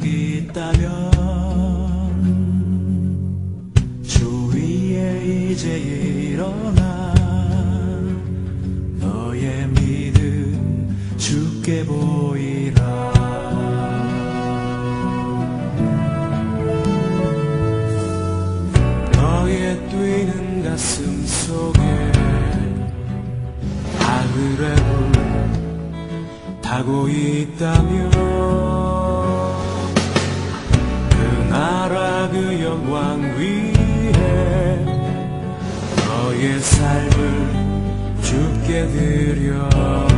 적이 있다면 주 위에 이제 일어나 너의 믿음 주께 보이라. 너의 뛰는 가슴 속에 하늘의 불 타고 있다면 그 나라 그 영광 위에 너의 삶을 주께 드려라.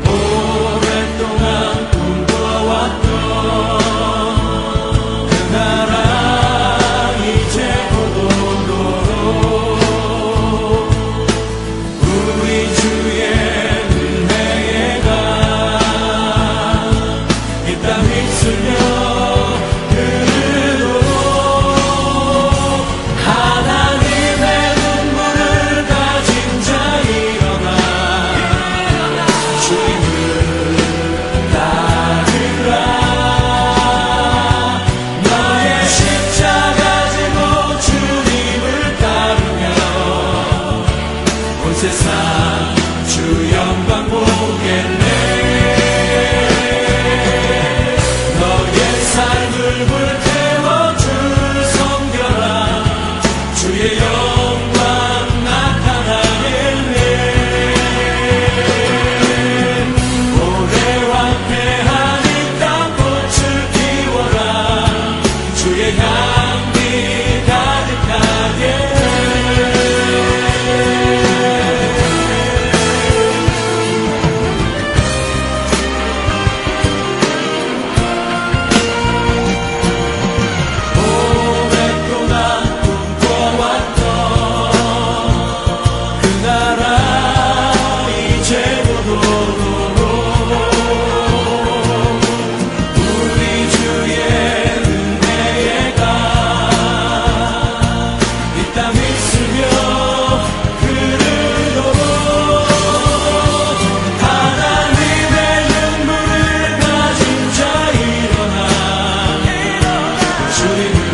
오랫동안 꿈꿔왔던 그 나라 이제 곧 오도록 우리 주의 은혜가 이 땅 휩쓸며 흐르도록 하나님의 눈물을 가진 자 일어나 주님을 따르라. 너의 십자가 지고 주님을 따르며 온 세상 주 영광 보겠네. 너의 삶을 불태워 주 섬겨라. 주의 영광 나타나겠네. 오래 황폐한 이 땅 꽃을 피워라. 주의 향기 가득하게. 오랫동안 꿈꿔왔던 그 나라 이제 곧 오도록 우리 주의 은혜가 이 땅 휩쓸며 흐르도록 하나님의 눈물을 가진 자 일어나 주님을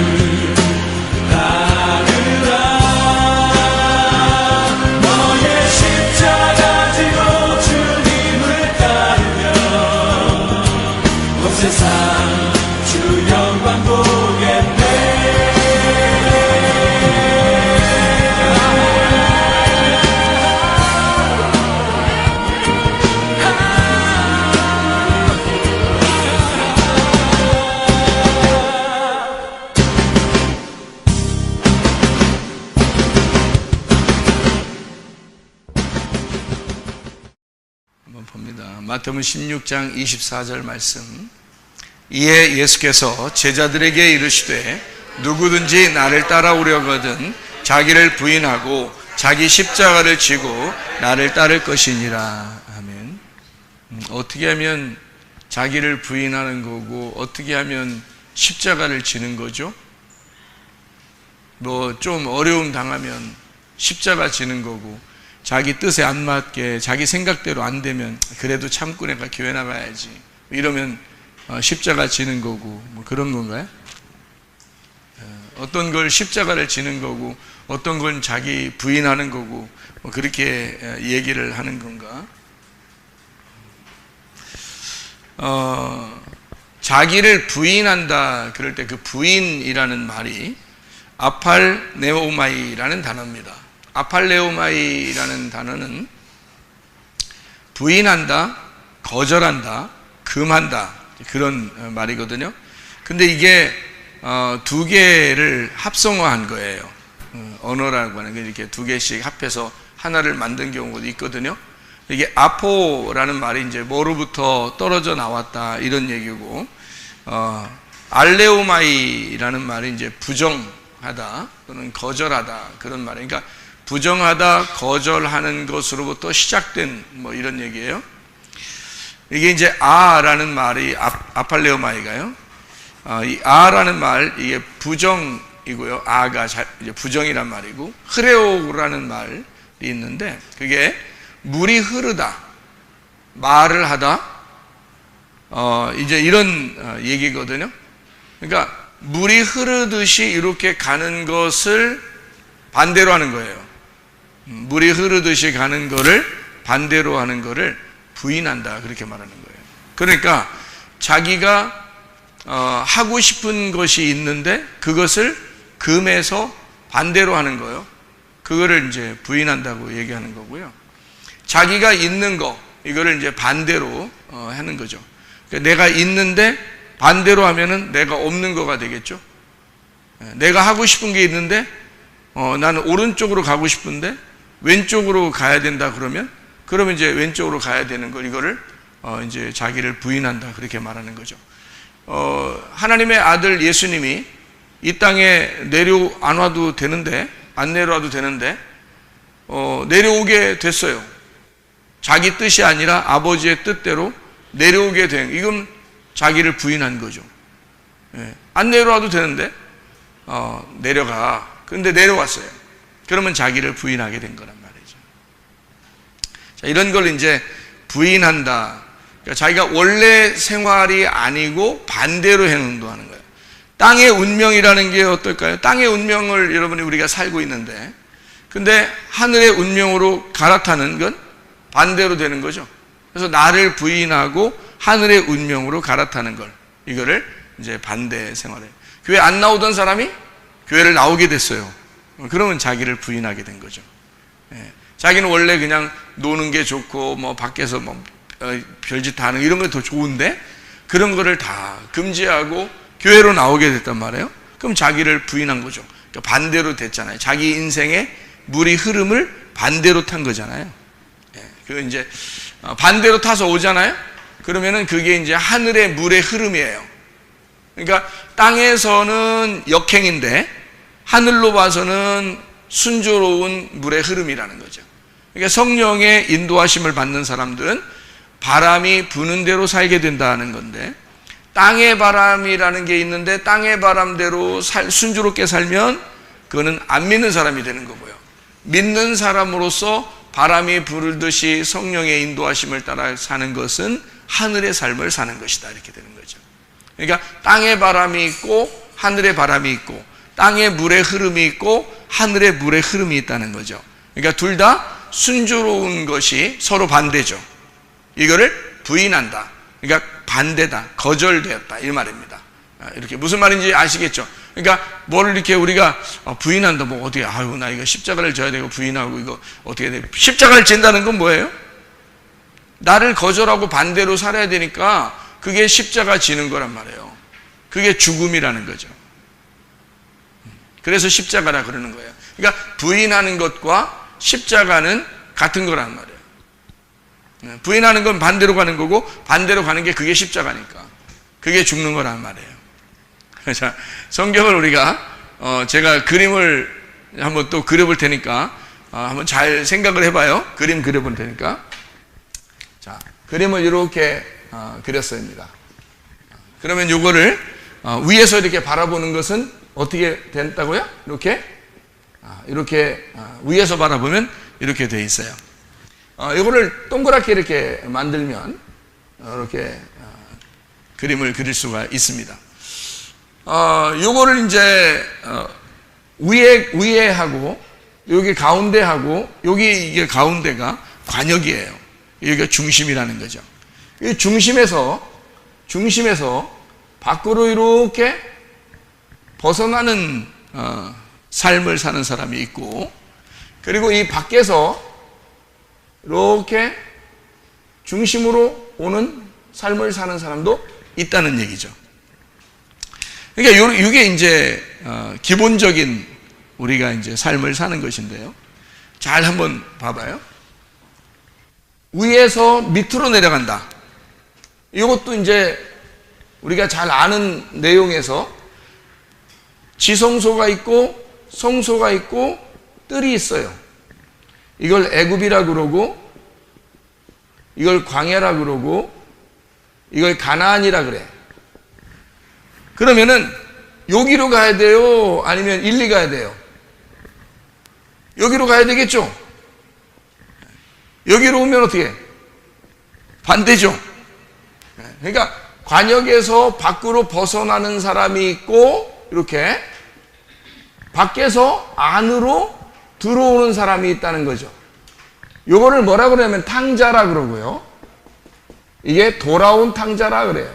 따르라. 너의 십자가 지고 주님을 따르며 온 세상 주 영광 보겠네. 한번 봅니다. 마태복음 16장 24절 말씀. 이에 예수께서 제자들에게 이르시되 누구든지 나를 따라오려거든 자기를 부인하고 자기 십자가를 지고 나를 따를 것이니라. 아멘. 어떻게 하면 자기를 부인하는 거고 어떻게 하면 십자가를 지는 거죠? 뭐 좀 어려움 당하면 십자가 지는 거고, 자기 뜻에 안 맞게 자기 생각대로 안 되면 그래도 참고 내가 교회 나가야지 이러면 십자가 지는 거고, 뭐 그런 건가요? 어떤 걸 십자가를 지는 거고 어떤 건 자기 부인하는 거고, 뭐 그렇게 얘기를 하는 건가? 자기를 부인한다 그럴 때 그 부인이라는 말이 아팔네오마이라는 단어입니다. 아팔레오마이라는 단어는 부인한다, 거절한다, 금한다 그런 말이거든요. 근데 이게 두 개를 합성어한 거예요. 언어라고 하는 게 이렇게 두 개씩 합해서 하나를 만든 경우도 있거든요. 이게 아포라는 말이 이제 뭐로부터 떨어져 나왔다 이런 얘기고, 알레오마이라는 말이 이제 부정하다 또는 거절하다 그런 말이에요. 그러니까 부정하다, 거절하는 것으로부터 시작된 뭐 이런 얘기예요. 이게 이제 아라는 말이 아팔레오마이가요. 이 아라는 말 이게 부정이고요. 아가 이제 부정이란 말이고, 흐레오라는 말이 있는데 그게 물이 흐르다 말을 하다 이제 이런 얘기거든요. 그러니까 물이 흐르듯이 이렇게 가는 것을 반대로 하는 거예요. 물이 흐르듯이 가는 거를 반대로 하는 거를 부인한다, 그렇게 말하는 거예요. 그러니까 자기가 하고 싶은 것이 있는데 그것을 금해서 반대로 하는 거예요. 그거를 이제 부인한다고 얘기하는 거고요. 자기가 있는 거, 이거를 이제 반대로 하는 거죠. 그러니까 내가 있는데 반대로 하면은 내가 없는 거가 되겠죠. 내가 하고 싶은 게 있는데 나는 오른쪽으로 가고 싶은데 왼쪽으로 가야 된다 그러면 이제 왼쪽으로 가야 되는 걸, 이거를 이제 자기를 부인한다, 그렇게 말하는 거죠. 하나님의 아들 예수님이 이 땅에 안 와도 되는데, 안 내려와도 되는데 내려오게 됐어요. 자기 뜻이 아니라 아버지의 뜻대로 내려오게 된, 이건 자기를 부인한 거죠. 안 내려와도 되는데 내려가. 근데 내려왔어요. 그러면 자기를 부인하게 된 거란 말이죠. 자, 이런 걸 이제 부인한다. 그러니까 자기가 원래 생활이 아니고 반대로 행동하는 거예요. 땅의 운명이라는 게 어떨까요? 땅의 운명을 여러분이 우리가 살고 있는데, 근데 하늘의 운명으로 갈아타는 건 반대로 되는 거죠. 그래서 나를 부인하고 하늘의 운명으로 갈아타는 걸, 이거를 이제 반대 생활을. 교회 안 나오던 사람이 교회를 나오게 됐어요. 그러면 자기를 부인하게 된 거죠. 자기는 원래 그냥 노는 게 좋고 뭐 밖에서 뭐 별짓 다 하는 이런 게 더 좋은데 그런 거를 다 금지하고 교회로 나오게 됐단 말이에요. 그럼 자기를 부인한 거죠. 그러니까 반대로 됐잖아요. 자기 인생의 물이 흐름을 반대로 탄 거잖아요. 그 이제 반대로 타서 오잖아요. 그러면은 그게 이제 하늘의 물의 흐름이에요. 그러니까 땅에서는 역행인데 하늘로 봐서는 순조로운 물의 흐름이라는 거죠. 그러니까 성령의 인도하심을 받는 사람들은 바람이 부는 대로 살게 된다는 건데, 땅의 바람이라는 게 있는데 땅의 바람대로 순조롭게 살면 그거는 안 믿는 사람이 되는 거고요. 믿는 사람으로서 바람이 부르듯이 성령의 인도하심을 따라 사는 것은 하늘의 삶을 사는 것이다, 이렇게 되는 거죠. 그러니까 땅의 바람이 있고 하늘의 바람이 있고, 땅의 물의 흐름이 있고 하늘의 물의 흐름이 있다는 거죠. 그러니까 둘 다 순조로운 것이 서로 반대죠. 이거를 부인한다. 그러니까 반대다, 거절되었다, 이 말입니다. 이렇게 무슨 말인지 아시겠죠? 그러니까 뭘 이렇게 우리가 부인한다, 뭐 어떻게, 아유 나 이거 십자가를 져야 되고 부인하고 이거 어떻게 돼? 십자가를 진다는 건 뭐예요? 나를 거절하고 반대로 살아야 되니까 그게 십자가 지는 거란 말이에요. 그게 죽음이라는 거죠. 그래서 십자가라 그러는 거예요. 그러니까 부인하는 것과 십자가는 같은 거란 말이에요. 부인하는 건 반대로 가는 거고 반대로 가는 게 그게 십자가니까 그게 죽는 거란 말이에요. 자, 성경을 우리가 제가 그림을 한번 또 그려볼 테니까 한번 잘 생각을 해봐요. 그림 그려볼 테니까. 자, 그림을 이렇게 그렸습니다. 그러면 요거를 위에서 이렇게 바라보는 것은 어떻게 된다고요? 이렇게 위에서 바라보면 이렇게 돼 있어요. 이거를 동그랗게 이렇게 만들면 이렇게 그림을 그릴 수가 있습니다. 요거를 이제 위에 하고 여기 가운데 하고 여기 이게 가운데가 관역이에요. 여기가 중심이라는 거죠. 이 중심에서 밖으로 이렇게 벗어나는 삶을 사는 사람이 있고, 그리고 이 밖에서 이렇게 중심으로 오는 삶을 사는 사람도 있다는 얘기죠. 그러니까 이게 이제 기본적인 우리가 이제 삶을 사는 것인데요. 잘 한번 봐봐요. 위에서 밑으로 내려간다. 이것도 이제 우리가 잘 아는 내용에서 지성소가 있고 성소가 있고 뜰이 있어요. 이걸 애굽이라 그러고 이걸 광야라 그러고 이걸 가나안이라 그래. 그러면은 여기로 가야 돼요? 아니면 일리 가야 돼요? 여기로 가야 되겠죠? 여기로 오면 어떻게 해? 반대죠. 그러니까 관역에서 밖으로 벗어나는 사람이 있고 이렇게 밖에서 안으로 들어오는 사람이 있다는 거죠. 요거를 뭐라 그러냐면 탕자라 그러고요. 이게 돌아온 탕자라 그래요.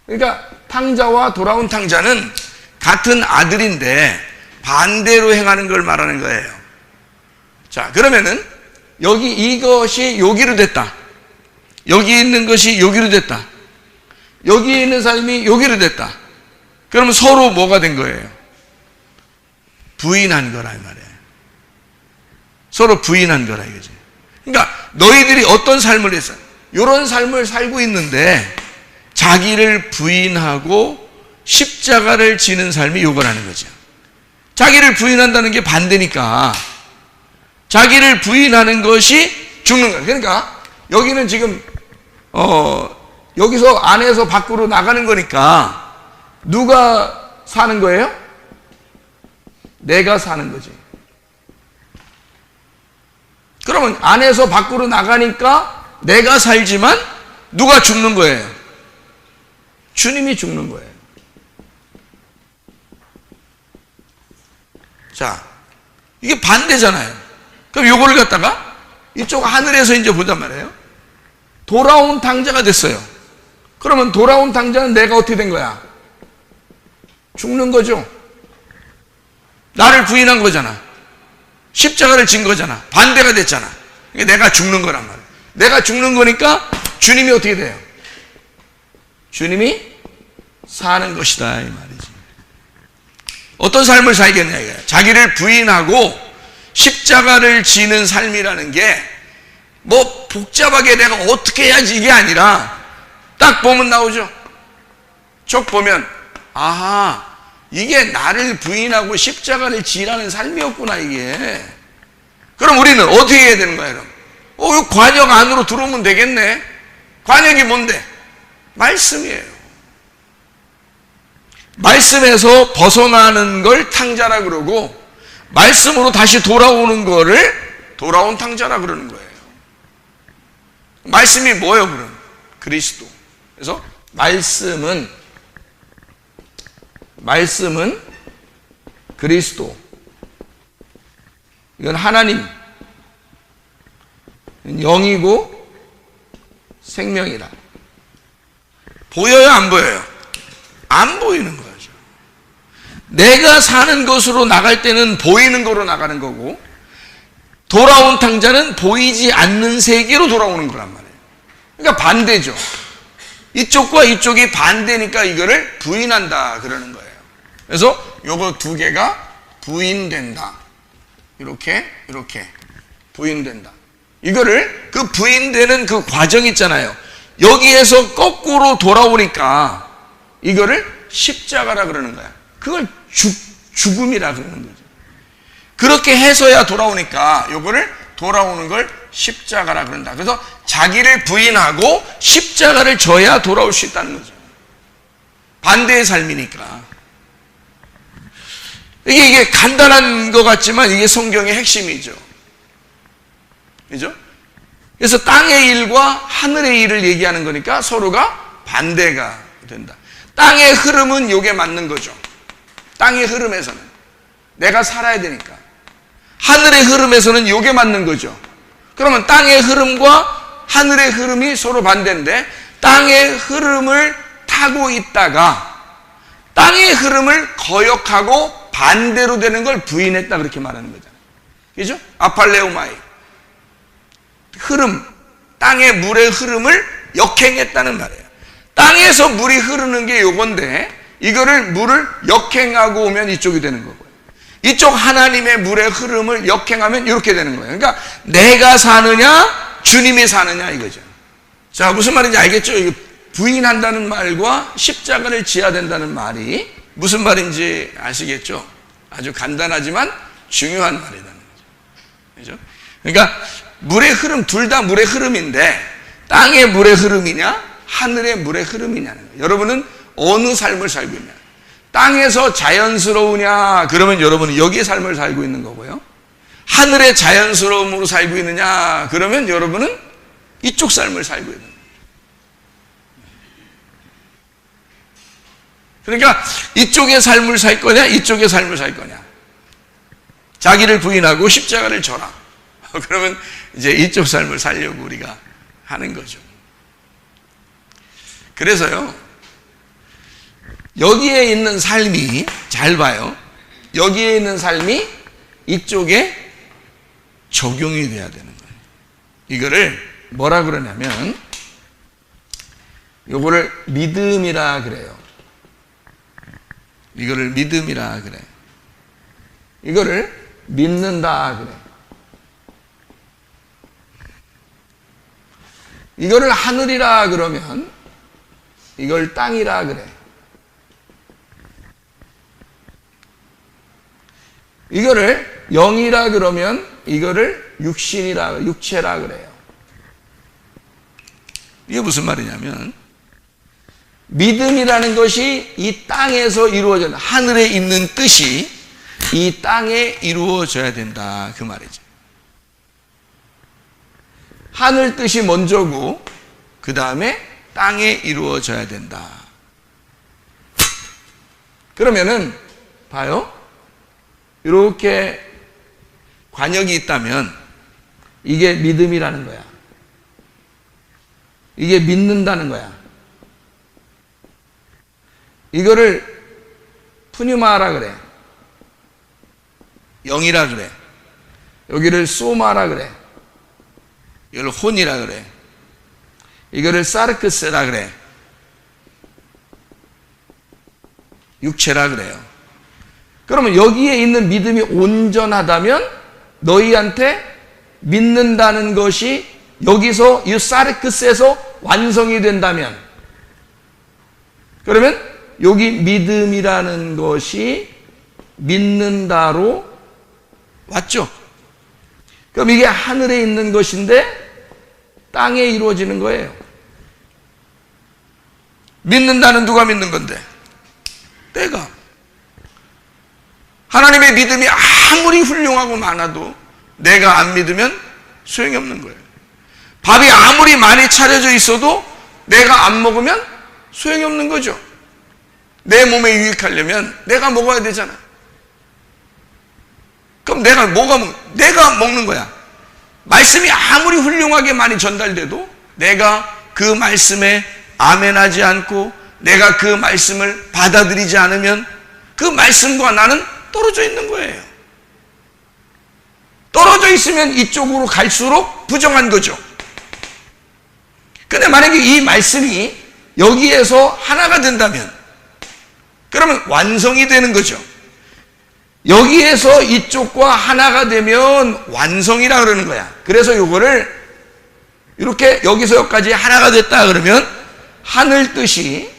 그러니까 탕자와 돌아온 탕자는 같은 아들인데 반대로 행하는 걸 말하는 거예요. 자, 그러면은 여기 이것이 여기로 됐다. 여기 있는 것이 여기로 됐다. 여기 있는 삶이 여기로 됐다. 그러면 서로 뭐가 된 거예요? 부인한 거라 이 말이에요. 서로 부인한 거라 이거지. 그러니까 너희들이 어떤 삶을 했어? 이런 삶을 살고 있는데 자기를 부인하고 십자가를 지는 삶이 요거라는 거죠. 자기를 부인한다는 게 반대니까 자기를 부인하는 것이 죽는 거예요. 그러니까 여기는 지금 여기서 안에서 밖으로 나가는 거니까 누가 사는 거예요? 내가 사는 거지. 그러면 안에서 밖으로 나가니까 내가 살지만 누가 죽는 거예요? 주님이 죽는 거예요. 자, 이게 반대잖아요. 그럼 요거를 갖다가 이쪽 하늘에서 이제 보단 말이에요. 돌아온 탕자가 됐어요. 그러면 돌아온 탕자는 내가 어떻게 된 거야? 죽는 거죠. 나를 부인한 거잖아. 십자가를 진 거잖아. 반대가 됐잖아. 그러니까 내가 죽는 거란 말이에요. 내가 죽는 거니까 주님이 어떻게 돼요? 주님이 사는 것이다 이 말이지. 어떤 삶을 살겠냐 이거야. 자기를 부인하고 십자가를 지는 삶이라는 게 뭐 복잡하게 내가 어떻게 해야지 이게 아니라 딱 보면 나오죠. 쭉 보면 아하, 이게 나를 부인하고 십자가를 지라는 삶이었구나 이게. 그럼 우리는 어떻게 해야 되는 거야 그럼? 이 관역 안으로 들어오면 되겠네. 관역이 뭔데? 말씀이에요. 말씀에서 벗어나는 걸 탕자라 그러고 말씀으로 다시 돌아오는 거를 돌아온 탕자라 그러는 거예요. 말씀이 뭐예요 그럼? 그리스도. 그래서 말씀은 그리스도. 이건 하나님. 영이고 생명이다. 보여요 안 보여요? 안 보이는 거죠. 내가 사는 것으로 나갈 때는 보이는 거로 나가는 거고 돌아온 탕자는 보이지 않는 세계로 돌아오는 거란 말이에요. 그러니까 반대죠. 이쪽과 이쪽이 반대니까 이거를 부인한다 그러는 거예요. 그래서 요거 두 개가 부인된다. 이렇게 부인된다. 이거를 그 부인되는 그 과정 있잖아요. 여기에서 거꾸로 돌아오니까 이거를 십자가라 그러는 거야. 그걸 죽음이라 그러는 거죠. 그렇게 해서야 돌아오니까 요거를 돌아오는 걸 십자가라 그런다. 그래서 자기를 부인하고 십자가를 져야 돌아올 수 있다는 거죠. 반대의 삶이니까. 이게 간단한 것 같지만 이게 성경의 핵심이죠. 그죠? 그래서 땅의 일과 하늘의 일을 얘기하는 거니까 서로가 반대가 된다. 땅의 흐름은 요게 맞는 거죠. 땅의 흐름에서는 내가 살아야 되니까. 하늘의 흐름에서는 요게 맞는 거죠. 그러면 땅의 흐름과 하늘의 흐름이 서로 반대인데 땅의 흐름을 타고 있다가 땅의 흐름을 거역하고 반대로 되는 걸 부인했다 그렇게 말하는 거잖아요. 그죠? 아팔레오마이. 흐름, 땅의 물의 흐름을 역행했다는 말이에요. 땅에서 물이 흐르는 게 요건데 이거를 물을 역행하고 오면 이쪽이 되는 거고요. 이쪽 하나님의 물의 흐름을 역행하면 이렇게 되는 거예요. 그러니까 내가 사느냐 주님이 사느냐 이거죠. 자, 무슨 말인지 알겠죠? 이거 부인한다는 말과 십자가를 지어야 된다는 말이 무슨 말인지 아시겠죠? 아주 간단하지만 중요한 말이라는 거죠. 그죠? 그러니까 물의 흐름, 둘 다 물의 흐름인데 땅의 물의 흐름이냐 하늘의 물의 흐름이냐는 거예요. 여러분은 어느 삶을 살고 있냐? 땅에서 자연스러우냐? 그러면 여러분은 여기의 삶을 살고 있는 거고요. 하늘의 자연스러움으로 살고 있느냐? 그러면 여러분은 이쪽 삶을 살고 있는 거예요. 그러니까 이쪽의 삶을 살 거냐, 이쪽의 삶을 살 거냐. 자기를 부인하고 십자가를 져라. 그러면 이제 이쪽 삶을 살려고 우리가 하는 거죠. 그래서요, 여기에 있는 삶이, 잘 봐요. 여기에 있는 삶이 이쪽에 적용이 돼야 되는 거예요. 이거를 뭐라 그러냐면, 요거를 믿음이라 그래요. 이거를 믿음이라 그래. 이거를 믿는다 그래. 이거를 하늘이라 그러면 이걸 땅이라 그래. 이거를 영이라 그러면 이거를 육체라 그래요. 이게 무슨 말이냐면, 믿음이라는 것이 이 땅에서 이루어져, 하늘에 있는 뜻이 이 땅에 이루어져야 된다, 그 말이죠. 하늘 뜻이 먼저고 그 다음에 땅에 이루어져야 된다. 그러면은 봐요, 이렇게 관역이 있다면 이게 믿음이라는 거야. 이게 믿는다는 거야. 이거를 푸뉴마라 그래. 영이라 그래. 여기를 소마라 그래. 이걸 혼이라 그래. 이거를 사르크스라 그래. 육체라 그래요. 그러면 여기에 있는 믿음이 온전하다면 너희한테 믿는다는 것이 여기서 이 사르크스에서 완성이 된다면, 그러면 여기 믿음이라는 것이 믿는다로 왔죠. 그럼 이게 하늘에 있는 것인데 땅에 이루어지는 거예요. 믿는다는 누가 믿는 건데? 내가. 하나님의 믿음이 아무리 훌륭하고 많아도 내가 안 믿으면 소용이 없는 거예요. 밥이 아무리 많이 차려져 있어도 내가 안 먹으면 소용이 없는 거죠. 내 몸에 유익하려면 내가 먹어야 되잖아. 그럼 내가 먹는 거야. 말씀이 아무리 훌륭하게 많이 전달돼도 내가 그 말씀에 아멘하지 않고 내가 그 말씀을 받아들이지 않으면 그 말씀과 나는 떨어져 있는 거예요. 떨어져 있으면 이쪽으로 갈수록 부정한 거죠. 근데 만약에 이 말씀이 여기에서 하나가 된다면, 그러면 완성이 되는 거죠. 여기에서 이쪽과 하나가 되면 완성이라 그러는 거야. 그래서 요거를 이렇게 여기서 여기까지 하나가 됐다 그러면 하늘 뜻이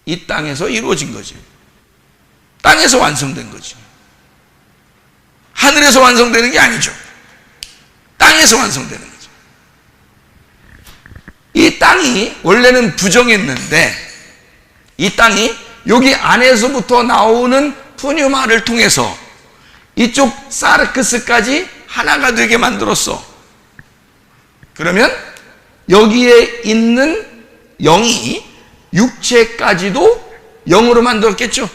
이 땅에서 이루어진 거지. 땅에서 완성된 거지. 하늘에서 완성되는 게 아니죠. 땅에서 완성되는 거죠. 이 땅이 원래는 부정했는데 이 땅이 여기 안에서부터 나오는 푸뉴마를 통해서 이쪽 사르크스까지 하나가 되게 만들었어. 그러면 여기에 있는 영이 육체까지도 영으로 만들었겠죠.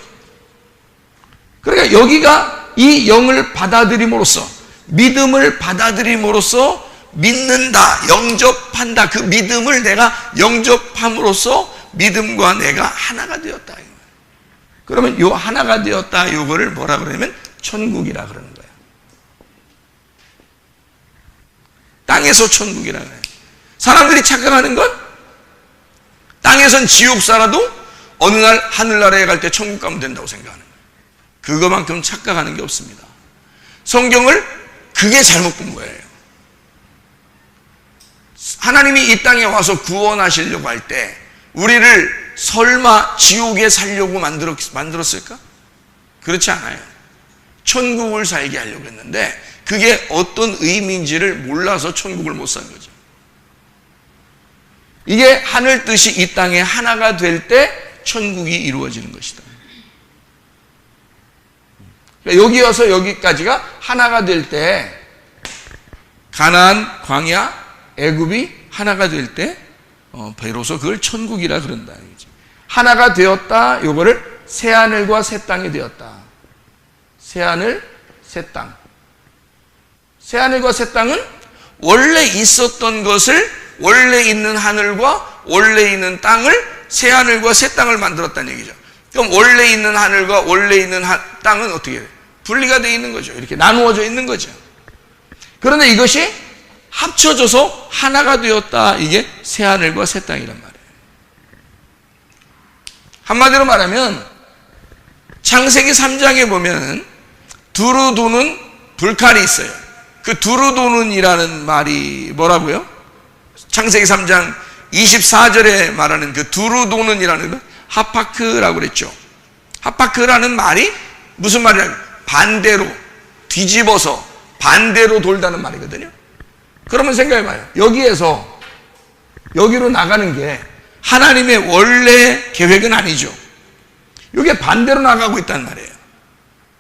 그러니까 여기가 이 영을 받아들임으로써, 믿음을 받아들임으로써 믿는다, 영접한다, 그 믿음을 내가 영접함으로써 믿음과 내가 하나가 되었다. 그러면 요 하나가 되었다, 요거를 뭐라 그러냐면 천국이라 그러는 거야. 땅에서 천국이라 그래요. 사람들이 착각하는 건 땅에선 지옥 살아도 어느 날 하늘나라에 갈 때 천국 가면 된다고 생각하는 거예요. 그거만큼 착각하는 게 없습니다. 성경을 그게 잘못 본 거예요. 하나님이 이 땅에 와서 구원하시려고 할 때 우리를 설마 지옥에 살려고 만들었을까? 그렇지 않아요. 천국을 살게 하려고 했는데 그게 어떤 의미인지를 몰라서 천국을 못 산 거죠. 이게 하늘 뜻이 이 땅에 하나가 될 때 천국이 이루어지는 것이다. 여기여서 여기까지가 하나가 될 때 가나안, 광야, 애굽이 하나가 될 때 비로소 그걸 천국이라 그런다. 하나가 되었다. 요거를 새하늘과 새 땅이 되었다. 새하늘, 새 땅. 새하늘과 새 땅은 원래 있었던 것을, 원래 있는 하늘과 원래 있는 땅을, 새하늘과 새 땅을 만들었다는 얘기죠. 그럼 원래 있는 하늘과 원래 있는 땅은 어떻게 해요? 분리가 되어 있는 거죠. 이렇게 나누어져 있는 거죠. 그런데 이것이 합쳐져서 하나가 되었다. 이게 새하늘과 새 땅이란 말이에요. 한마디로 말하면 창세기 3장에 보면 두루 도는 불칼이 있어요. 그 두루 도는이라는 말이 뭐라고요? 창세기 3장 24절에 말하는 그 두루 도는이라는 건 하파크라고 그랬죠. 하파크라는 말이 무슨 말이냐면 반대로, 뒤집어서 반대로 돌다는 말이거든요. 그러면 생각해봐요. 여기에서 여기로 나가는 게 하나님의 원래 계획은 아니죠. 이게 반대로 나가고 있단 말이에요.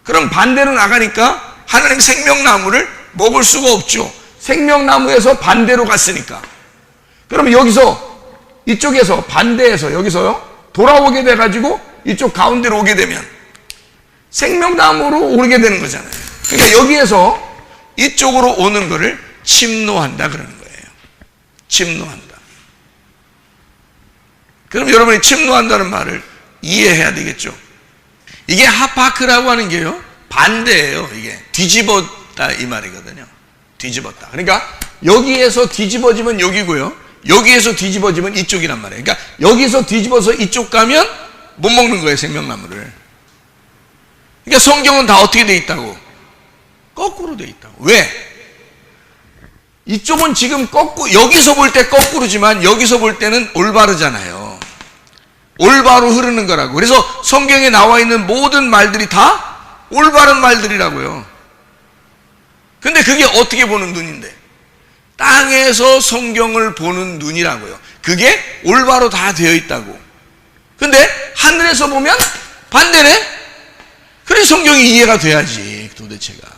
그럼 반대로 나가니까 하나님 생명나무를 먹을 수가 없죠. 생명나무에서 반대로 갔으니까. 그러면 여기서, 이쪽에서, 반대에서, 여기서요, 돌아오게 돼가지고 이쪽 가운데로 오게 되면 생명나무로 오르게 되는 거잖아요. 그러니까 여기에서 이쪽으로 오는 거를 침노한다 그러는 거예요. 침노한다. 그럼 여러분이 침노한다는 말을 이해해야 되겠죠. 이게 하파크라고 하는 게요, 반대예요. 이게 뒤집었다 이 말이거든요. 뒤집었다. 그러니까 여기에서 뒤집어지면 여기고요, 여기에서 뒤집어지면 이쪽이란 말이에요. 그러니까 여기서 뒤집어서 이쪽 가면 못 먹는 거예요, 생명나무를. 그러니까 성경은 다 어떻게 돼 있다고? 거꾸로 돼 있다고. 왜? 이쪽은 지금 여기서 볼 때 거꾸로지만 여기서 볼 때는 올바르잖아요. 올바로 흐르는 거라고. 그래서 성경에 나와 있는 모든 말들이 다 올바른 말들이라고요. 근데 그게 어떻게 보는 눈인데? 땅에서 성경을 보는 눈이라고요. 그게 올바로 다 되어 있다고. 근데 하늘에서 보면 반대네? 그래서 성경이 이해가 돼야지, 도대체가.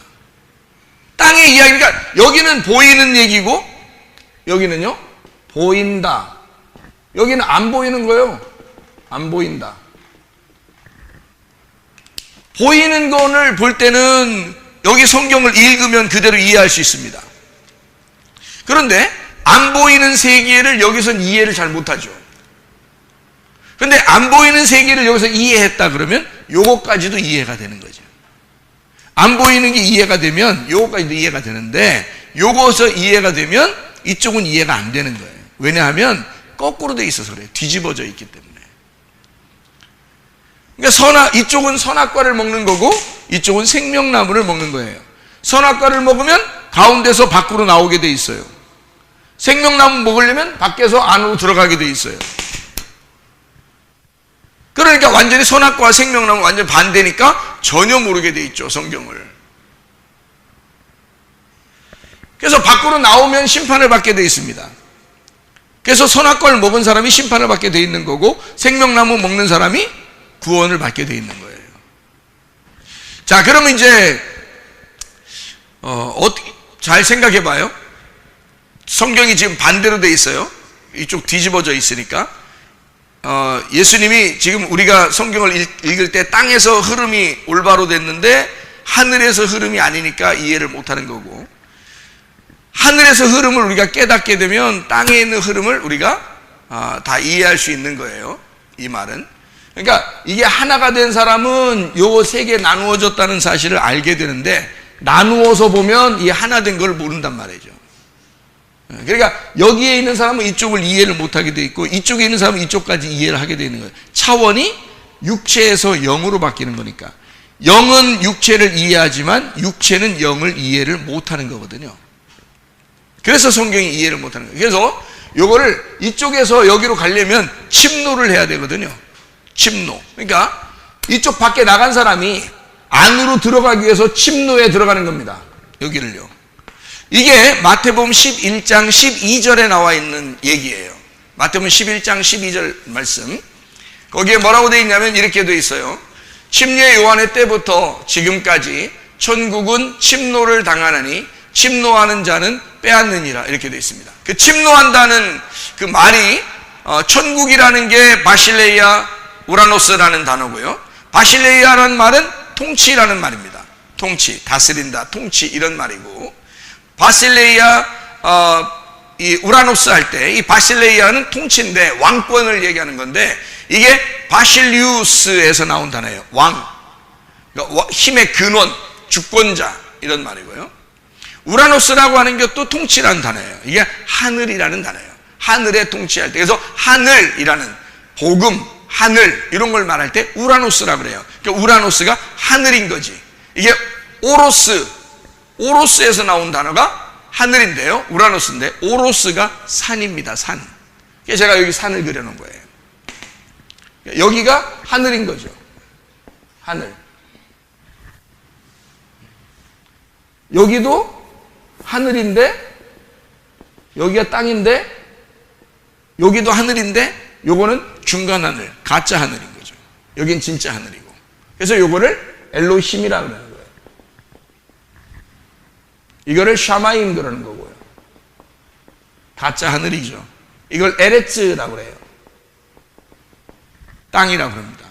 땅의 이야기, 그러니까 여기는 보이는 얘기고 여기는요, 보인다. 여기는 안 보이는 거예요. 안 보인다. 보이는 거를 볼 때는 여기 성경을 읽으면 그대로 이해할 수 있습니다. 그런데 안 보이는 세계를 여기서는 이해를 잘 못하죠. 근데 안 보이는 세계를 여기서 이해했다 그러면 요거까지도 이해가 되는 거죠. 안 보이는 게 이해가 되면 요거까지도 이해가 되는데, 요거서 이해가 되면 이쪽은 이해가 안 되는 거예요. 왜냐하면 거꾸로 돼 있어서 그래요. 뒤집어져 있기 때문에. 그러니까 이쪽은 선악과를 먹는 거고 이쪽은 생명나무를 먹는 거예요. 선악과를 먹으면 가운데서 밖으로 나오게 돼 있어요. 생명나무 먹으려면 밖에서 안으로 들어가게 돼 있어요. 그러니까 완전히 선악과와 생명나무 완전 반대니까 전혀 모르게 돼 있죠, 성경을. 그래서 밖으로 나오면 심판을 받게 돼 있습니다. 그래서 선악과를 먹은 사람이 심판을 받게 돼 있는 거고, 생명나무 먹는 사람이 구원을 받게 돼 있는 거예요. 자, 그러면 이제 잘 생각해 봐요. 성경이 지금 반대로 돼 있어요. 이쪽 뒤집어져 있으니까. 예수님이 지금 우리가 성경을 읽을 때 땅에서 흐름이 올바로 됐는데 하늘에서 흐름이 아니니까 이해를 못하는 거고, 하늘에서 흐름을 우리가 깨닫게 되면 땅에 있는 흐름을 우리가 다 이해할 수 있는 거예요, 이 말은. 그러니까 이게 하나가 된 사람은 요 세 개 나누어졌다는 사실을 알게 되는데, 나누어서 보면 이 하나 된 걸 모른단 말이죠. 그러니까 여기에 있는 사람은 이쪽을 이해를 못하게 돼 있고, 이쪽에 있는 사람은 이쪽까지 이해를 하게 되는 거예요. 차원이 육체에서 영으로 바뀌는 거니까. 영은 육체를 이해하지만 육체는 영을 이해를 못하는 거거든요. 그래서 성경이 이해를 못하는 거예요. 그래서 요거를 이쪽에서 여기로 가려면 침노를 해야 되거든요. 침노. 그러니까 이쪽 밖에 나간 사람이 안으로 들어가기 위해서 침노에 들어가는 겁니다. 여기를요. 이게 마태복음 11장 12절에 나와 있는 얘기예요. 마태복음 11장 12절 말씀. 거기에 뭐라고 되어 있냐면 이렇게 되어 있어요. 침례 요한의 때부터 지금까지 천국은 침노를 당하나니 침노하는 자는 빼앗느니라 이렇게 되어 있습니다. 그 침노한다는 그 말이 천국이라는 게 바실레이아 우라노스라는 단어고요. 바실레이아라는 말은 통치라는 말입니다. 통치, 다스린다, 통치 이런 말이고, 바실레이아 이 우라노스 할 때 이 바실레이아는 통치인데 왕권을 얘기하는 건데, 이게 바실리우스에서 나온 단어예요. 왕, 그러니까 힘의 근원, 주권자 이런 말이고요. 우라노스라고 하는 게 또 통치라는 단어예요. 이게 하늘이라는 단어예요. 하늘에 통치할 때, 그래서 하늘이라는 복음, 하늘 이런 걸 말할 때 우라노스라고 그래요. 그러니까 우라노스가 하늘인 거지. 이게 오로스에서 나온 단어가 하늘인데요, 우라노스인데 오로스가 산입니다. 산. 그래서 제가 여기 산을 그려놓은 거예요. 여기가 하늘인 거죠. 하늘. 여기도 하늘인데 여기가 땅인데 여기도 하늘인데 요거는 중간 하늘, 가짜 하늘인 거죠. 여긴 진짜 하늘이고. 그래서 요거를 엘로힘이라고 그러는 거예요. 이거를 샤마임 그러는 거고요. 가짜 하늘이죠. 이걸 에레츠라고 그래요. 땅이라고 합니다.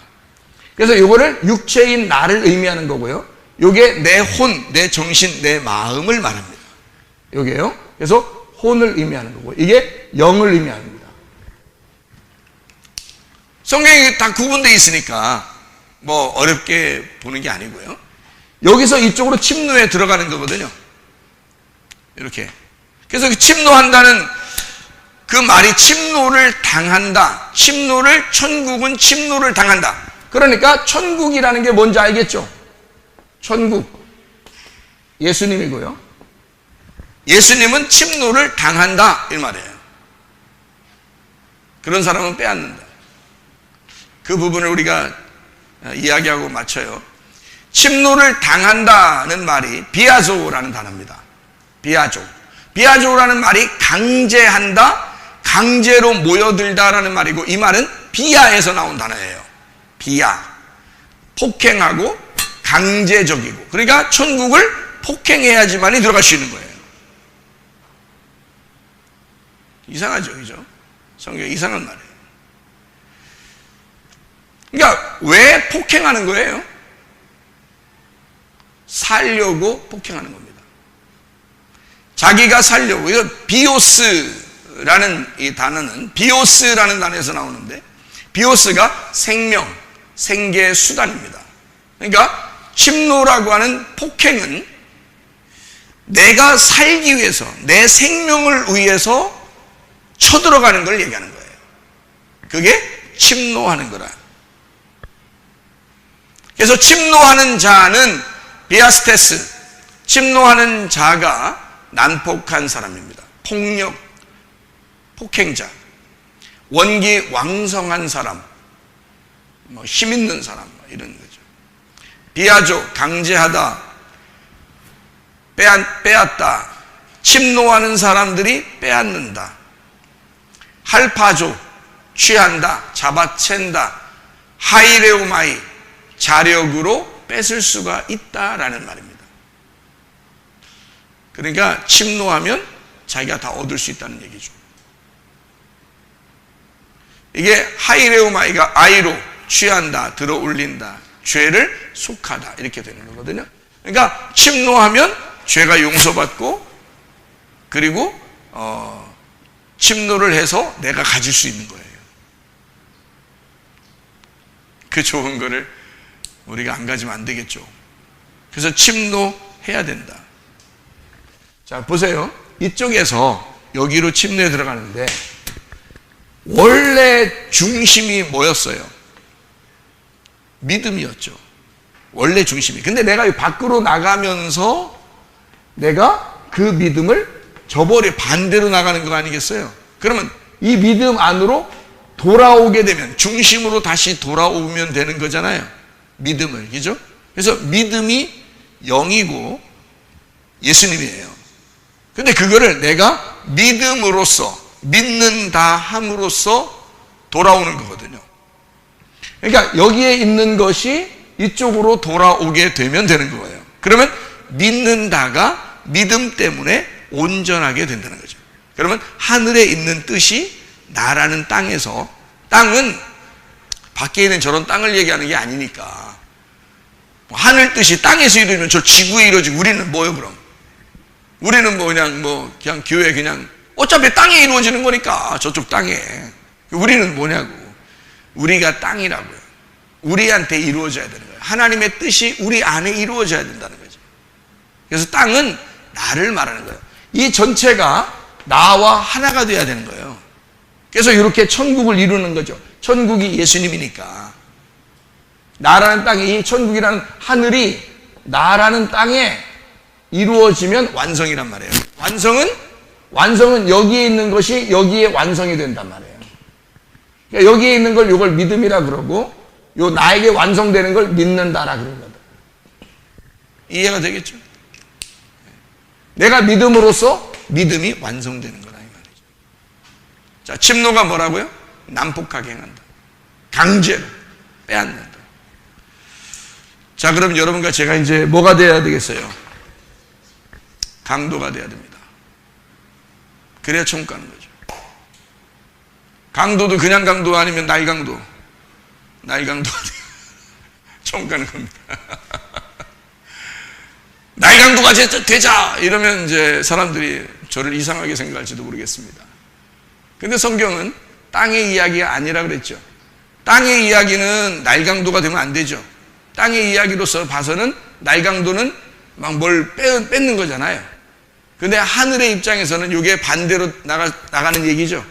그래서 요거를 육체인 나를 의미하는 거고요. 요게 내 혼, 내 정신, 내 마음을 말합니다. 요게요. 그래서 혼을 의미하는 거고, 이게 영을 의미합니다. 성경이 다 구분되어 있으니까 뭐 어렵게 보는 게 아니고요. 여기서 이쪽으로 침노에 들어가는 거거든요. 이렇게. 그래서 그 침노한다는 그 말이 침노를 당한다. 천국은 침노를 당한다. 그러니까 천국이라는 게 뭔지 알겠죠? 천국. 예수님이고요. 예수님은 침노를 당한다. 이 말이에요. 그런 사람은 빼앗는다. 그 부분을 우리가 이야기하고 맞춰요. 침노를 당한다는 말이 비아조라는 단어입니다. 비아조라는 말이 강제한다, 강제로 모여들다라는 말이고, 이 말은 비아에서 나온 단어예요. 비아. 폭행하고 강제적이고. 그러니까 천국을 폭행해야지만이 들어갈 수 있는 거예요. 이상하죠, 그죠? 성경 이상한 말이에요. 그러니까 왜 폭행하는 거예요? 살려고 폭행하는 겁니다. 자기가 살려고. 이거 비오스라는 이 단어는, 비오스라는 단어에서 나오는데, 비오스가 생명, 생계의 수단입니다. 그러니까 침노라고 하는 폭행은 내가 살기 위해서, 내 생명을 위해서 쳐들어가는 걸 얘기하는 거예요. 그게 침노하는 거라. 그래서 침노하는 자는 비아스테스, 침노하는 자가 난폭한 사람입니다. 폭력, 폭행자, 원기 왕성한 사람, 힘 있는 사람, 이런 거죠. 비아조, 강제하다, 빼앗다, 침노하는 사람들이 빼앗는다. 할파조, 취한다, 잡아챈다. 하이레우마이, 자력으로 뺏을 수가 있다라는 말입니다. 그러니까 침노하면 자기가 다 얻을 수 있다는 얘기죠. 이게 하이레우마이가 아이로, 취한다, 들어 올린다, 죄를 속하다 이렇게 되는 거거든요. 그러니까 침노하면 죄가 용서받고, 그리고 침노를 해서 내가 가질 수 있는 거예요. 그 좋은 거를 우리가 안 가지면 안 되겠죠. 그래서 침노해야 된다. 자, 보세요. 이쪽에서 여기로 침노에 들어가는데 원래 중심이 뭐였어요? 믿음이었죠. 원래 중심이. 근데 내가 밖으로 나가면서 내가 그 믿음을 저버려 반대로 나가는 거 아니겠어요? 그러면 이 믿음 안으로 돌아오게 되면, 중심으로 다시 돌아오면 되는 거잖아요. 믿음을, 그죠? 그래서 믿음이 영이고 예수님이에요. 근데 그거를 내가 믿음으로써, 믿는다 함으로써 돌아오는 거거든요. 그러니까 여기에 있는 것이 이쪽으로 돌아오게 되면 되는 거예요. 그러면 믿는다가 믿음 때문에 온전하게 된다는 거죠. 그러면 하늘에 있는 뜻이 나라는 땅에서, 땅은 밖에 있는 저런 땅을 얘기하는 게 아니니까, 하늘 뜻이 땅에서 이루어지면 저 지구에 이루어지고 우리는 뭐예요 그럼? 우리는 그냥 교회 그냥 어차피 땅에 이루어지는 거니까 저쪽 땅에. 우리는 뭐냐고. 우리가 땅이라고요. 우리한테 이루어져야 되는 거예요. 하나님의 뜻이 우리 안에 이루어져야 된다는 거죠. 그래서 땅은 나를 말하는 거예요. 이 전체가 나와 하나가 돼야 되는 거예요. 그래서 이렇게 천국을 이루는 거죠. 천국이 예수님이니까. 나라는 땅에, 이 천국이라는 하늘이 나라는 땅에 이루어지면 완성이란 말이에요. 완성은 여기에 있는 것이 여기에 완성이 된단 말이에요. 그러니까 여기에 있는 걸 이걸 믿음이라 그러고, 요 나에게 완성되는 걸 믿는다라 그런 거다. 이해가 되겠죠? 내가 믿음으로써 믿음이 완성되는 거다 이 말이죠. 자, 침노가 뭐라고요? 난폭하게 행한다. 강제로 빼앗는다. 자, 그럼 여러분과 제가 이제 뭐가 돼야 되겠어요? 강도가 돼야 됩니다. 그래야 천국 가는 거죠. 강도도 그냥 강도 아니면 날강도. 날강도 아니면 천국 가는 겁니다. 날강도가 되자! 이러면 이제 사람들이 저를 이상하게 생각할지도 모르겠습니다. 근데 성경은 땅의 이야기가 아니라 그랬죠. 땅의 이야기는 날강도가 되면 안 되죠. 땅의 이야기로서 봐서는 날강도는 막 뭘 뺏는 거잖아요. 근데 하늘의 입장에서는 이게 반대로 나가는 얘기죠.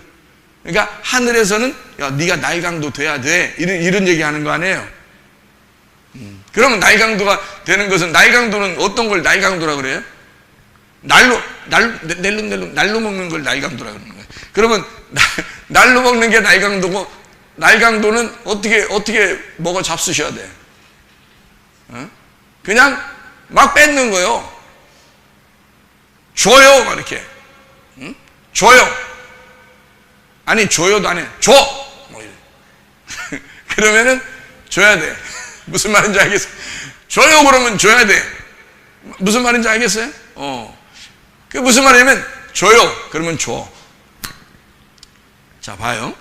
그러니까 하늘에서는 야, 네가 날강도 돼야 돼. 이런 얘기 하는 거 아니에요. 그러면 날강도가 되는 것은, 날강도는 어떤 걸 날강도라 그래요? 날로 먹는 걸 날강도라 그러는 거예요. 그러면 날로 먹는 게 날강도고, 날강도는 어떻게 먹어 잡수셔야 돼. 그냥 막 뺏는 거요. 줘요, 막 이렇게. 줘요. 아니, 줘요도 안 해. 줘! 뭐 이래. 그러면은 줘야 돼. 무슨 말인지 알겠어요? 줘요, 그러면 줘야 돼. 무슨 말인지 알겠어요? 그게 무슨 말이냐면, 줘요, 그러면 줘. 자, 봐요.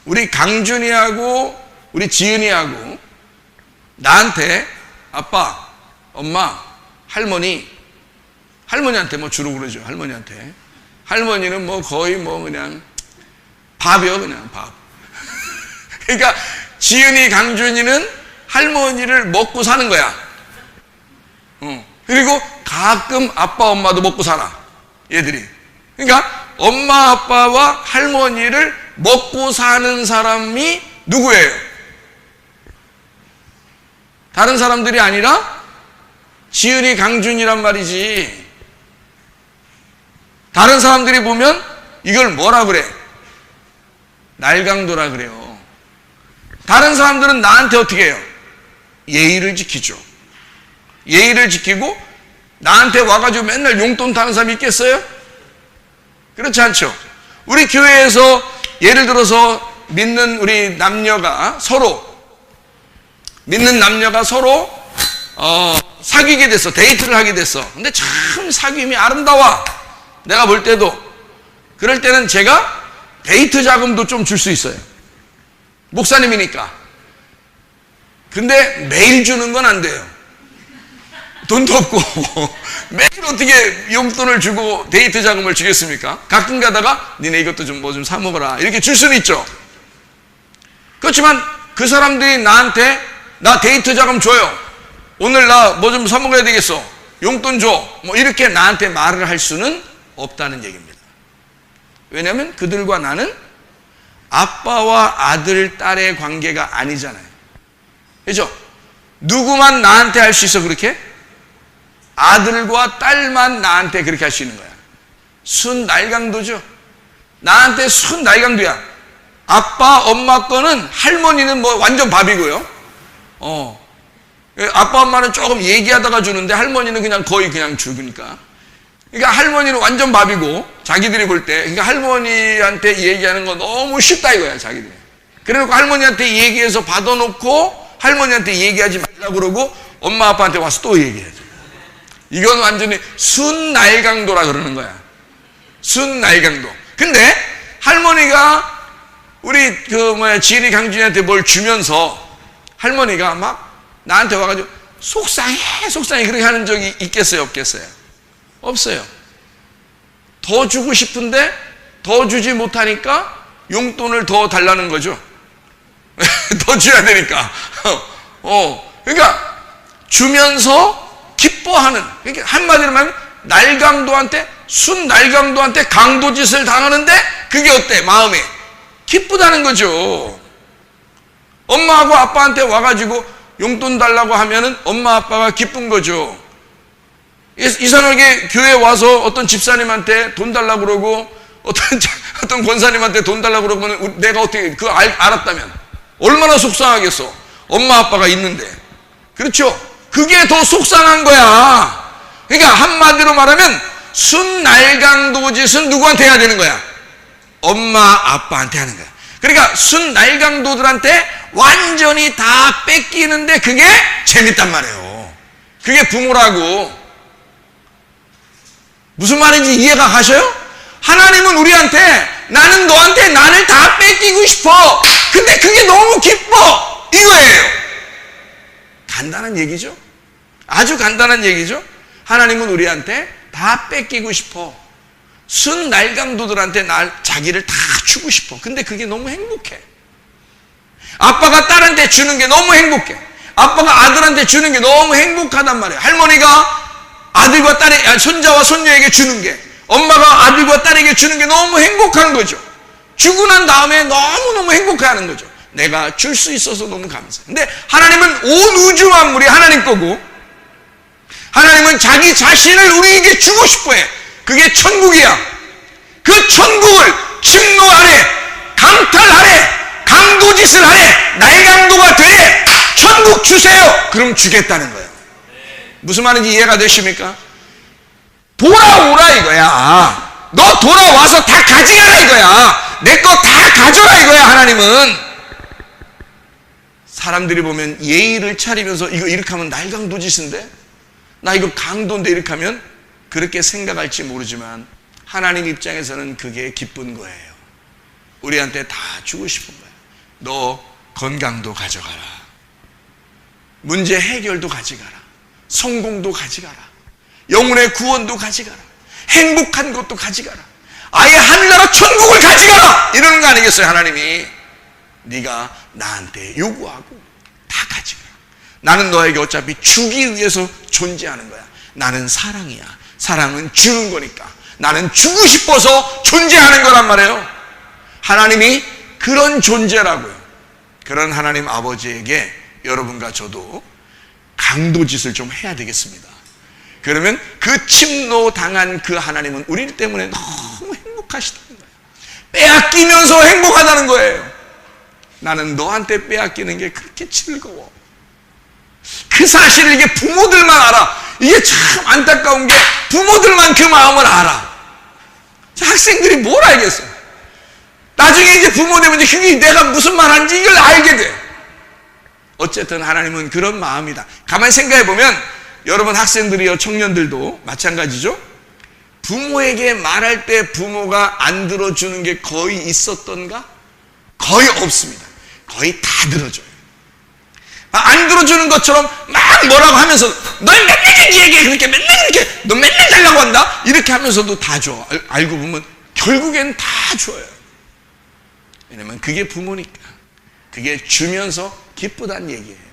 우리 강준이하고, 우리 지은이하고, 나한테, 아빠, 엄마, 할머니한테 뭐 주로 그러죠. 할머니한테. 할머니는 뭐 거의 뭐 그냥 밥이요, 그냥 밥. 그러니까 지은이, 강준이는 할머니를 먹고 사는 거야. 그리고 가끔 아빠, 엄마도 먹고 살아. 얘들이. 그러니까 엄마, 아빠와 할머니를 먹고 사는 사람이 누구예요? 다른 사람들이 아니라 지은이, 강준이란 말이지. 다른 사람들이 보면 이걸 뭐라 그래? 날강도라 그래요. 다른 사람들은 나한테 어떻게 해요? 예의를 지키죠. 예의를 지키고 나한테 와가지고 맨날 용돈 타는 사람이 있겠어요? 그렇지 않죠. 우리 교회에서 예를 들어서 믿는 남녀가 서로 사귀게 됐어. 데이트를 하게 됐어. 근데 참 사귐이 아름다워. 내가 볼 때도. 그럴 때는 제가 데이트 자금도 좀 줄 수 있어요. 목사님이니까. 근데 매일 주는 건 안 돼요. 돈도 없고 매일 어떻게 용돈을 주고 데이트 자금을 주겠습니까? 가끔 가다가 니네 이것도 좀 뭐 좀 사 먹어라 이렇게 줄 수는 있죠. 그렇지만 그 사람들이 나한테 나 데이트 자금 줘요. 오늘 나 뭐 좀 사 먹어야 되겠어. 용돈 줘. 뭐 이렇게 나한테 말을 할 수는 없다는 얘기입니다. 왜냐하면 그들과 나는 아빠와 아들, 딸의 관계가 아니잖아요. 그렇죠? 누구만 나한테 할 수 있어 그렇게? 아들과 딸만 나한테 그렇게 할 수 있는 거야. 순 날강도죠. 나한테 순 날강도야. 아빠, 엄마 거는 할머니는 뭐 완전 밥이고요. 아빠, 엄마는 조금 얘기하다가 주는데 할머니는 그냥 거의 그냥 주니까. 그러니까 할머니는 완전 밥이고 자기들이 볼 때 그러니까 할머니한테 얘기하는 거 너무 쉽다 이거야 자기들이. 그래놓고 할머니한테 얘기해서 받아놓고 할머니한테 얘기하지 말라고 그러고 엄마 아빠한테 와서 또 얘기해야죠. 이건 완전히 순날강도라 그러는 거야. 순날강도. 근데 할머니가 우리 지은이 강준이한테 뭘 주면서 할머니가 막 나한테 와가지고 속상해 그렇게 하는 적이 있겠어요, 없겠어요? 없어요. 더 주고 싶은데 더 주지 못하니까 용돈을 더 달라는 거죠. 더 줘야 되니까. 그러니까 주면서 기뻐하는, 그러니까 한마디로 말하면 날강도한테, 순날강도한테 강도짓을 당하는데 그게 어때? 마음에 기쁘다는 거죠. 엄마하고 아빠한테 와가지고 용돈 달라고 하면은 엄마 아빠가 기쁜 거죠. 이상하게 교회 와서 어떤 집사님한테 돈 달라고 그러고 어떤 권사님한테 돈 달라고 그러면 내가 어떻게 그거 알았다면 얼마나 속상하겠어. 엄마 아빠가 있는데. 그렇죠? 그게 더 속상한 거야. 그러니까 한마디로 말하면 순날강도짓은 누구한테 해야 되는 거야? 엄마 아빠한테 하는 거야. 그러니까 순날강도들한테 완전히 다 뺏기는데 그게 재밌단 말이에요. 그게 부모라고. 무슨 말인지 이해가 가셔요? 하나님은 우리한테 나는 너한테 나를 다 뺏기고 싶어. 근데 그게 너무 기뻐. 이거예요. 간단한 얘기죠? 아주 간단한 얘기죠? 하나님은 우리한테 다 뺏기고 싶어. 순날강도들한테 자기를 다 주고 싶어. 근데 그게 너무 행복해. 아빠가 딸한테 주는 게 너무 행복해. 아빠가 아들한테 주는 게 너무 행복하단 말이에요. 할머니가 아들과 딸의 손자와 손녀에게 주는 게, 엄마가 아들과 딸에게 주는 게 너무 행복한 거죠. 주고 난 다음에 너무너무 행복해하는 거죠. 내가 줄 수 있어서 너무 감사해. 근데 하나님은 온 우주 만물이 하나님 거고, 하나님은 자기 자신을 우리에게 주고 싶어해. 그게 천국이야. 그 천국을 침노 아래, 강탈 아래, 강도짓을 아래, 날강도가 되래. 천국 주세요. 그럼 주겠다는 거예요. 무슨 말인지 이해가 되십니까? 돌아오라 이거야. 너 돌아와서 다 가져가라 이거야. 내 거 다 가져라 이거야. 하나님은 사람들이 보면 예의를 차리면서 이거 이렇게 하면 날강도짓인데, 나 이거 강도인데 이렇게 하면 그렇게 생각할지 모르지만 하나님 입장에서는 그게 기쁜 거예요. 우리한테 다 주고 싶은 거예요. 너 건강도 가져가라. 문제 해결도 가져가라. 성공도 가져가라. 영혼의 구원도 가져가라. 행복한 것도 가져가라. 아예 하늘나라 천국을 가져가라. 이러는 거 아니겠어요? 하나님이 네가 나한테 요구하고 다 가져가라. 나는 너에게 어차피 주기 위해서 존재하는 거야. 나는 사랑이야. 사랑은 주는 거니까. 나는 주고 싶어서 존재하는 거란 말이에요. 하나님이 그런 존재라고요. 그런 하나님 아버지에게 여러분과 저도 강도짓을 좀 해야 되겠습니다. 그러면 그 침노당한 그 하나님은 우리 때문에 너무 행복하시다는 거예요. 빼앗기면서 행복하다는 거예요. 나는 너한테 빼앗기는 게 그렇게 즐거워. 그 사실을 이게 부모들만 알아. 이게 참 안타까운 게 부모들만 그 마음을 알아. 학생들이 뭘 알겠어? 나중에 이제 부모 되면 이제 그게 내가 무슨 말 하는지 이걸 알게 돼. 어쨌든 하나님은 그런 마음이다. 가만히 생각해 보면 여러분 학생들이요, 청년들도 마찬가지죠. 부모에게 말할 때 부모가 안 들어주는 게 거의 있었던가? 거의 없습니다. 거의 다 들어줘요. 안 들어주는 것처럼 막 뭐라고 하면서 너 맨날 얘기해. 그렇게 맨날 이렇게 너 맨날 달라고 한다. 이렇게 하면서도 다 줘. 알고 보면 결국엔 다 줘요. 왜냐면 그게 부모니까. 그게 주면서 기쁘다는 얘기예요.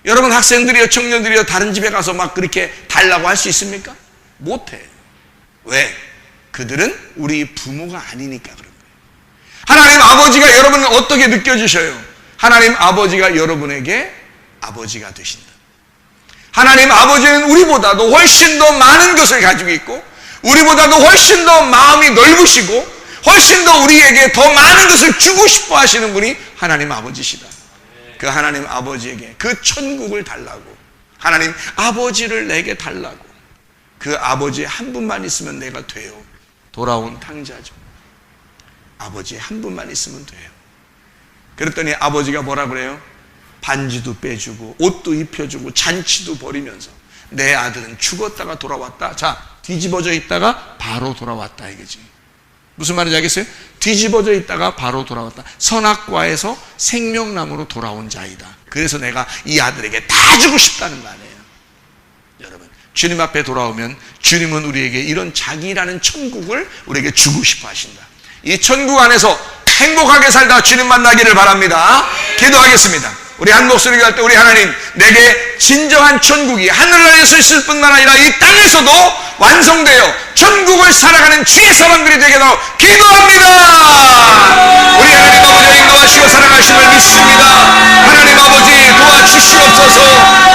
여러분 학생들이요, 청년들이요, 다른 집에 가서 막 그렇게 달라고 할 수 있습니까? 못해. 왜? 그들은 우리 부모가 아니니까 그런 거예요. 하나님 아버지가 여러분은 어떻게 느껴지셔요? 하나님 아버지가 여러분에게 아버지가 되신다. 하나님 아버지는 우리보다도 훨씬 더 많은 것을 가지고 있고, 우리보다도 훨씬 더 마음이 넓으시고, 훨씬 더 우리에게 더 많은 것을 주고 싶어 하시는 분이 하나님 아버지시다. 그 하나님 아버지에게 그 천국을 달라고, 하나님 아버지를 내게 달라고, 그 아버지 한 분만 있으면 내가 돼요. 돌아온 탕자죠. 아버지 한 분만 있으면 돼요. 그랬더니 아버지가 뭐라 그래요? 반지도 빼주고 옷도 입혀주고 잔치도 벌이면서 내 아들은 죽었다가 돌아왔다. 자, 뒤집어져 있다가 바로 돌아왔다 이거지. 무슨 말인지 알겠어요? 뒤집어져 있다가 바로 돌아왔다. 선악과에서 생명나무로 돌아온 자이다. 그래서 내가 이 아들에게 다 주고 싶다는 말이에요. 여러분, 주님 앞에 돌아오면 주님은 우리에게 이런 자기라는 천국을 우리에게 주고 싶어 하신다. 이 천국 안에서 행복하게 살다 주님 만나기를 바랍니다. 기도하겠습니다. 우리 한 목소리가 할 때 우리 하나님, 내게 진정한 천국이 하늘나라에서 있을 뿐만 아니라 이 땅에서도 완성되어 천국을 살아가는 주의 사람들이 되게도 기도합니다. 우리 하나님 아버지 인도하시고 사랑하심을 믿습니다. 하나님 아버지 도와주시옵소서.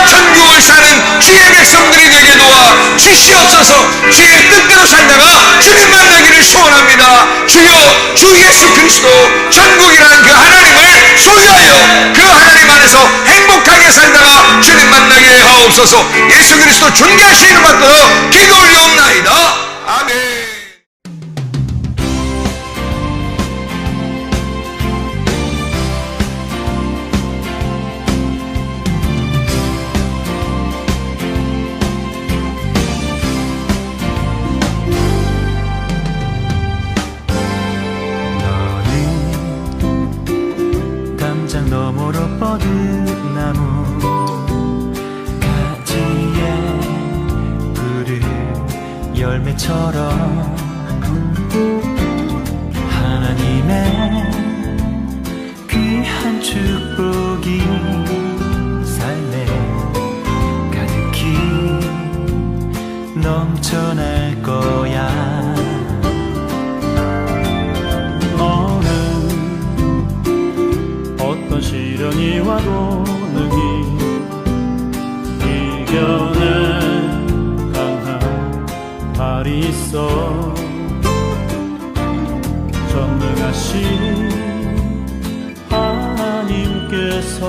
천국을 사는 주의 백성들이 되게 도와주시옵소서. 주의 뜻대로 살다가 주님 만나기를 소원합니다. 주여, 주 예수 그리스도 천국이라는 그 하나님을 소유하여 그 하나님 안에서 행복하게 살다가 주님 만나게 하옵소서. 예수 그리스도 존귀하신 이름 받들어 기도 올려옵나이다. 아멘. 너머로 뻗은 나무 가지에 푸른 열매처럼 하나님의 귀한 축복이 삶에 가득히 넘쳐날 거야. 시련이 와도 능히 이겨낸 강한 발이 있어. 전능하신 하나님께서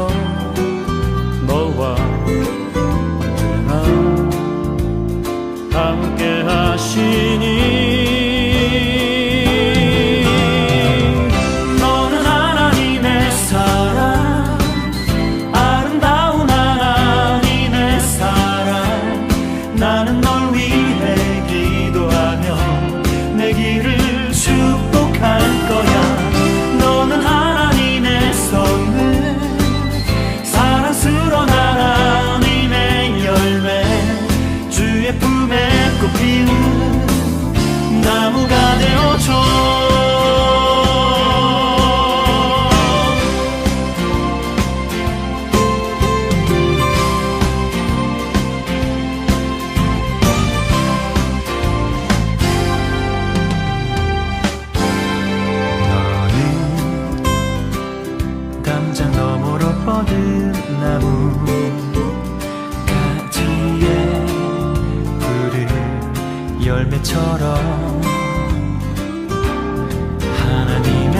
너와 언제나 함께 하시니 나무가 되어줘. 너는 담장 너머로 뻗은 나무 가지에 푸른 열매처럼 하나님의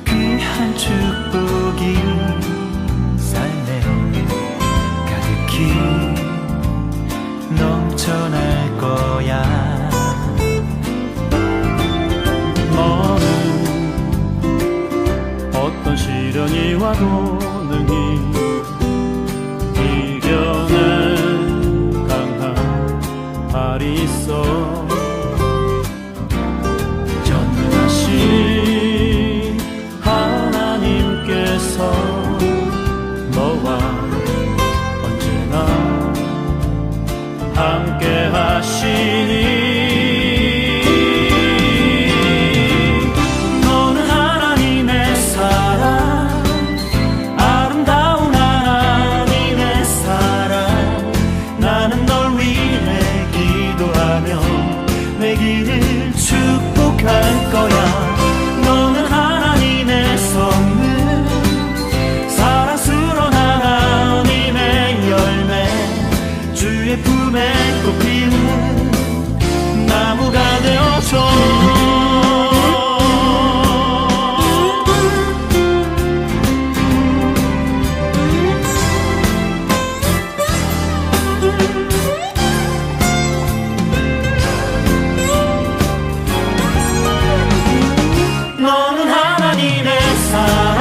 귀한 축복이 삶에 가득히 넘쳐날 거야. 너는 어떤 시련이 와도 능히 이겨낸 강한 발이 있어. 전능하신 하나님께서 너와 언제나 함께 하시니 너는 하나님의 사랑, 아름다운 하나님의 사랑. 나는 널 위해 기도하며 내 길을 축복할 거야. 너는 하나님의 선물, 사랑스러운 하나님의 열매, 주의 품에 꽃피는 나무가 되어줘. 너는 하나님의 사랑,